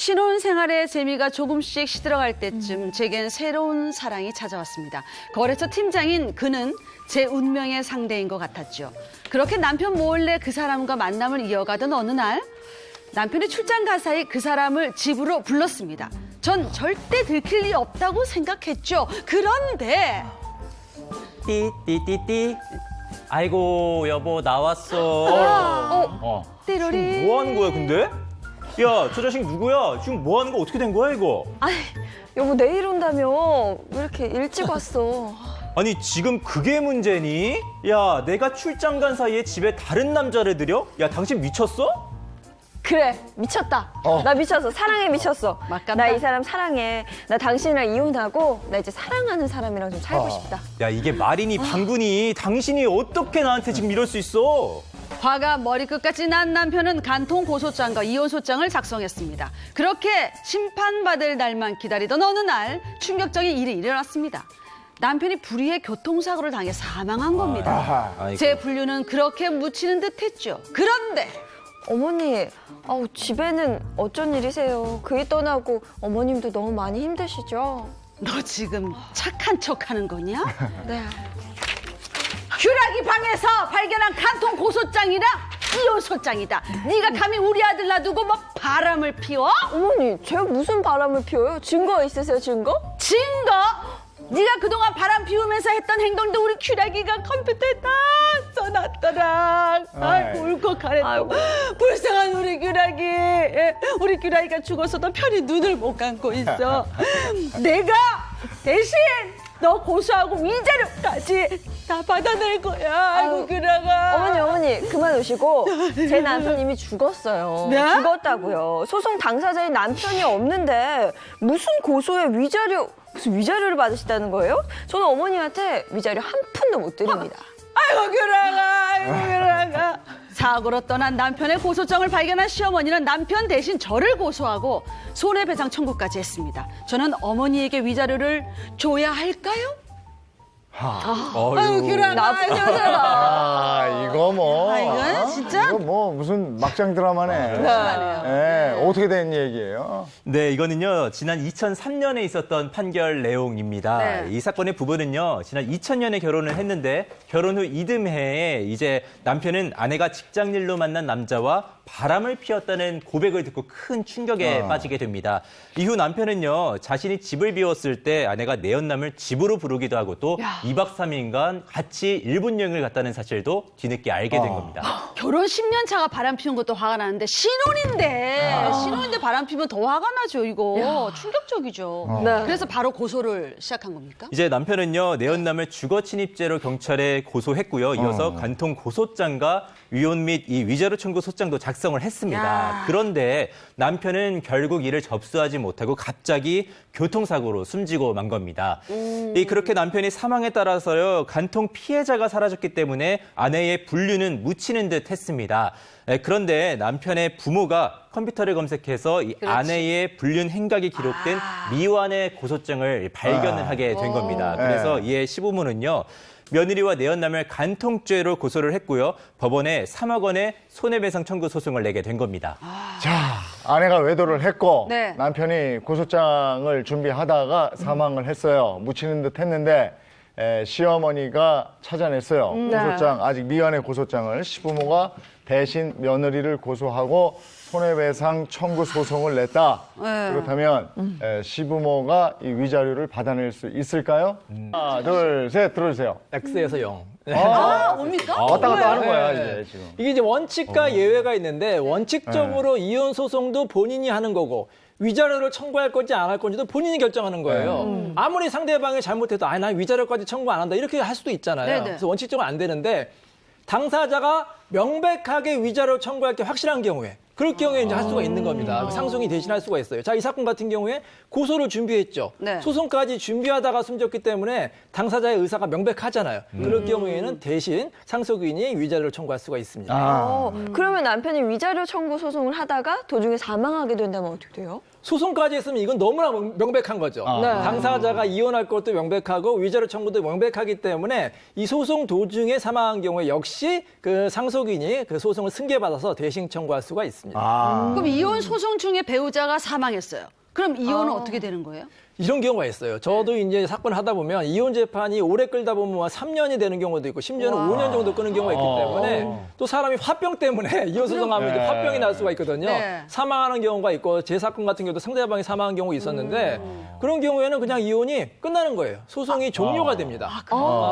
신혼생활의 재미가 조금씩 시들어갈 때쯤 제겐 새로운 사랑이 찾아왔습니다. 거래처 팀장인 그는 제 운명의 상대인 것 같았죠. 그렇게 남편 몰래 그 사람과 만남을 이어가던 어느 날 남편이 출장 간 사이 그 사람을 집으로 불렀습니다. 전 절대 들킬 리 없다고 생각했죠. 그런데 띠띠띠띠. 아이고 여보 나왔어. 띠로리. 뭐 하는 거야 근데? 야, 저 자식 누구야? 지금 뭐 하는 거 어떻게 된 거야 이거? 아이, 여보 내일 온다며. 왜 이렇게 일찍 왔어? 아니 지금 그게 문제니? 야, 내가 출장 간 사이에 집에 다른 남자를 들여? 야, 당신 미쳤어? 그래, 미쳤다. 나 미쳤어. 사랑에 미쳤어. 맞간다. 나 이 사람 사랑해. 나 당신이랑 이혼하고 나 이제 사랑하는 사람이랑 좀 살고 싶다. 야, 이게 말이니 방구니? 당신이 어떻게 나한테 지금 이럴 수 있어? 화가 머리끝까지 난 남편은 간통 고소장과 이혼소장을 작성했습니다. 그렇게 심판받을 날만 기다리던 어느 날 충격적인 일이 일어났습니다. 남편이 불의의 교통사고를 당해 사망한 겁니다. 아이고. 제 분류는 그렇게 묻히는 듯했죠. 그런데 어머니, 집에는 어쩐 일이세요? 그이 떠나고 어머님도 너무 많이 힘드시죠? 너 지금 착한 척하는 거냐? 네. 휴라기 방에서 발견한 간통 고소장이랑 이혼소장이다. 네가 감히 우리 아들 놔두고 뭐 바람을 피워? 어머니, 제가 무슨 바람을 피워요? 증거 있으세요, 증거? 증거? 네가 그동안 바람 피우면서 했던 행동도 우리 큐라기가 컴퓨터에 다 써놨더라. 아이고 울컥하네 또. 불쌍한 우리 큐라기. 우리 큐라기가 죽어서도 편히 눈을 못 감고 있어. 내가 대신 너 고소하고 위자료까지 다 받아낼 거야. 아이고 큐라가. 어머니, 그만 오시고. 제 남편 이미 죽었어요. 네? 죽었다고요. 소송 당사자인 남편이 없는데 무슨 고소에 무슨 위자료를 받으시다는 거예요? 저는 어머님한테 위자료 한 푼도 못 드립니다. 아이고 큐라가. 아이고 큐라가. 사고로 떠난 남편의 고소장을 발견한 시어머니는 남편 대신 저를 고소하고 손해배상 청구까지 했습니다. 저는 어머니에게 위자료를 줘야 할까요? 아이고 큐라가. 나쁜 여자다. 이거 뭐. 이건 진짜? 이거 뭐 무슨 막장 드라마네. 심하네요. 예, 어떻게 된 얘기예요? 네, 이거는요, 지난 2003년에 있었던 판결 내용입니다. 네. 이 사건의 부부는요, 지난 2000년에 결혼을 했는데, 결혼 후 이듬해에 이제 남편은 아내가 직장일로 만난 남자와 바람을 피웠다는 고백을 듣고 큰 충격에 빠지게 됩니다. 이후 남편은요, 자신이 집을 비웠을 때 아내가 내연남을 집으로 부르기도 하고 또 2박 3일간 같이 일본 여행을 갔다는 사실도 뒤늦게 알게 된 겁니다. 결혼 10년 차가 바람 피운 것도 화가 나는데 신혼인데 바람 피면 더 화가 나죠. 이거 충격적이죠. 네. 그래서 바로 고소를 시작한 겁니까? 이제 남편은요, 내연남을 주거 침입죄로 경찰에 고소했고요. 이어서 간통 고소장과 위혼 및 이 위자료 청구 소장도 작성을 했습니다. 야. 그런데 남편은 결국 이를 접수하지 못하고 갑자기 교통사고로 숨지고 만 겁니다. 그렇게 남편이 사망에 따라서요, 간통 피해자가 사라졌기 때문에 아내의 분류는 묻히는 듯 했습니다. 그런데 남편의 부모가 컴퓨터를 검색해서 이 아내의 불륜 행각이 기록된 미완의 고소장을 발견을 하게 된 겁니다. 그래서 이에 시부모는요, 며느리와 내연남을 간통죄로 고소를 했고요. 법원에 3억 원의 손해배상 청구 소송을 내게 된 겁니다. 자, 아내가 외도를 했고 네. 남편이 고소장을 준비하다가 사망을 했어요. 묻히는 듯 했는데 시어머니가 찾아냈어요. 고소장, 아직 미완의 고소장을 시부모가 대신 며느리를 고소하고 손해배상 청구 소송을 냈다. 그렇다면 시부모가 이 위자료를 받아낼 수 있을까요? 하나, 둘, 셋 들어주세요. X에서 0. 뭡니까? 왔다 갔다 하는 네. 거야 이제 지금. 이게 이제 원칙과 예외가 있는데 원칙적으로 이혼 소송도 본인이 하는 거고 위자료를 청구할 건지 안 할 건지도 본인이 결정하는 거예요. 아무리 상대방이 잘못해도 난 위자료까지 청구 안 한다 이렇게 할 수도 있잖아요. 네네. 그래서 원칙적으로 안 되는데 당사자가 명백하게 위자료 청구할 게 확실한 경우에 그럴 경우에 이제 할 수가 있는 겁니다. 상속이 대신할 수가 있어요. 자, 이 사건 같은 경우에 고소를 준비했죠. 네. 소송까지 준비하다가 숨졌기 때문에 당사자의 의사가 명백하잖아요. 그럴 경우에는 대신 상속인이 위자료를 청구할 수가 있습니다. 그러면 남편이 위자료 청구 소송을 하다가 도중에 사망하게 된다면 어떻게 돼요? 소송까지 했으면 이건 너무나 명백한 거죠. 네. 당사자가 이혼할 것도 명백하고 위자료 청구도 명백하기 때문에 이 소송 도중에 사망한 경우에 역시 그 상속인이 그 소송을 승계받아서 대신 청구할 수가 있습니다. 아. 그럼 이혼 소송 중에 배우자가 사망했어요. 그럼 이혼은 어떻게 되는 거예요? 이런 경우가 있어요. 저도 이제 사건 하다 보면 이혼 재판이 오래 끌다 보면 3년이 되는 경우도 있고 심지어는 5년 정도 끄는 경우가 있기 때문에 또 사람이 화병 때문에 이혼 소송하면 이제 화병이 날 수가 있거든요. 네. 사망하는 경우가 있고 제 사건 같은 경우도 상대방이 사망한 경우 있었는데 그런 경우에는 그냥 이혼이 끝나는 거예요. 소송이 종료가 됩니다.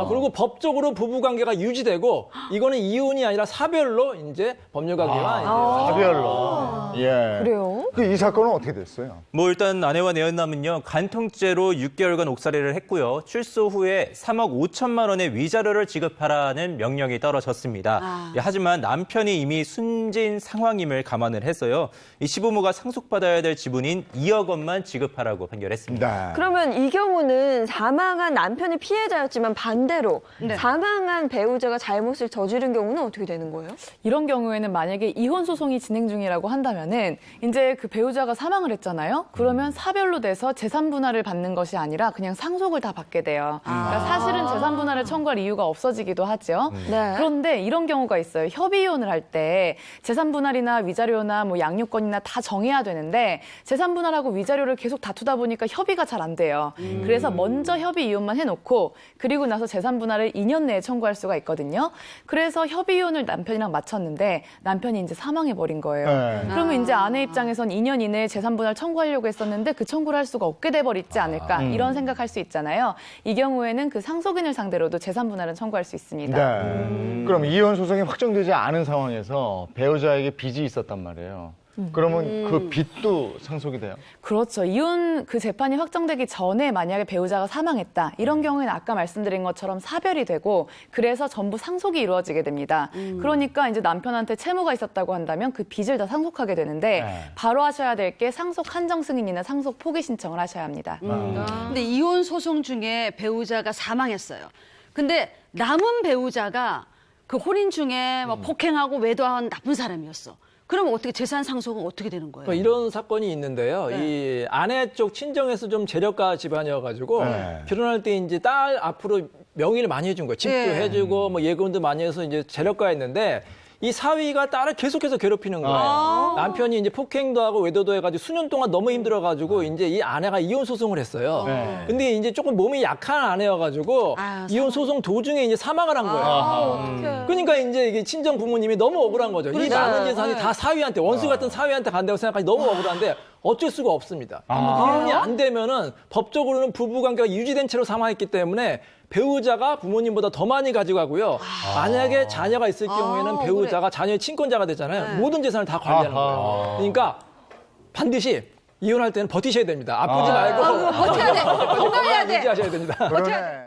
그리고 법적으로 부부 관계가 유지되고 이거는 이혼이 아니라 사별로 이제 법률 관계가 이제 사별로. 예. 그래요? 이 사건은 어떻게 됐어요? 뭐 일단 아내와 내연남은요 간통죄로 6개월간 옥살이를 했고요. 출소 후에 3억 5천만 원의 위자료를 지급하라는 명령이 떨어졌습니다. 예, 하지만 남편이 이미 숨진 상황임을 감안을 해서요. 이 시부모가 상속받아야 될 지분인 2억 원만 지급하라고 판결했습니다. 네. 그러면 이 경우는 사망한 남편이 피해자였지만 반대로 사망한 배우자가 잘못을 저지른 경우는 어떻게 되는 거예요? 이런 경우에는 만약에 이혼 소송이 진행 중이라고 한다면은 이제 그 배우자가 사망을 했잖아요. 그러면 사별로 돼서 재산 분할을 받는 것이 아니라 그냥 상속을 다 받게 돼요. 그러니까 사실은 재산 분할을 청구할 이유가 없어지기도 하죠. 네. 그런데 이런 경우가 있어요. 협의 이혼을 할 때 재산 분할이나 위자료나 뭐 양육권이나 다 정해야 되는데 재산 분할하고 위자료를 계속 다투다 보니까 협의가 잘 안 돼요. 그래서 먼저 협의 이혼만 해놓고 그리고 나서 재산 분할을 2년 내에 청구할 수가 있거든요. 그래서 협의 이혼을 남편이랑 마쳤는데 남편이 이제 사망해 버린 거예요. 네. 그러면 이제 아내 입장에선 2년 이내에 재산 분할 청구하려고 했었는데 그 청구를 할 수가 없게 돼 버리지 않을까 이런 생각할 수 있잖아요. 이 경우에는 그 상속인을 상대로도 재산 분할은 청구할 수 있습니다. 네. 그럼 이혼 소송이 확정되지 않은 상황에서 배우자에게 빚이 있었단 말이에요. 그러면 그 빚도 상속이 돼요? 그렇죠. 이혼 그 재판이 확정되기 전에 만약에 배우자가 사망했다. 이런 경우에는 아까 말씀드린 것처럼 사별이 되고 그래서 전부 상속이 이루어지게 됩니다. 그러니까 이제 남편한테 채무가 있었다고 한다면 그 빚을 다 상속하게 되는데 바로 하셔야 될 게 상속 한정 승인이나 상속 포기 신청을 하셔야 합니다. 근데 이혼 소송 중에 배우자가 사망했어요. 근데 남은 배우자가 그 혼인 중에 뭐 폭행하고 외도한 나쁜 사람이었어. 그럼 어떻게 재산 상속은 어떻게 되는 거예요? 이런 사건이 있는데요. 이 아내 쪽 친정에서 좀 재력가 집안이어가지고 결혼할 때 이제 딸 앞으로 명의를 많이 해준 거예요. 집도 해주고 뭐 예금도 많이 해서 이제 재력가였는데 이 사위가 딸을 계속해서 괴롭히는 거예요. 남편이 이제 폭행도 하고 외도도 해가지고 수년 동안 너무 힘들어가지고 이제 이 아내가 이혼 소송을 했어요. 근데 이제 조금 몸이 약한 아내여가지고 이혼 소송 도중에 이제 사망을 한 거예요. 그러니까 이제 이게 친정 부모님이 너무 억울한 거죠. 이 많은 재산이 다 사위한테 원수 같은 사위한테 간다고 생각하니 너무 억울한데 어쩔 수가 없습니다. 이혼이 안 되면은 법적으로는 부부 관계가 유지된 채로 사망했기 때문에 배우자가 부모님보다 더 많이 가져가고요. 만약에 자녀가 있을 경우에는 배우자가 자녀의 친권자가 되잖아요. 모든 재산을 다 관리하는 거예요. 그러니까 반드시 이혼할 때는 버티셔야 됩니다. 아프지 말고 버텨야 돼. 건강해야 돼. 유지하셔야 됩니다. 그러네.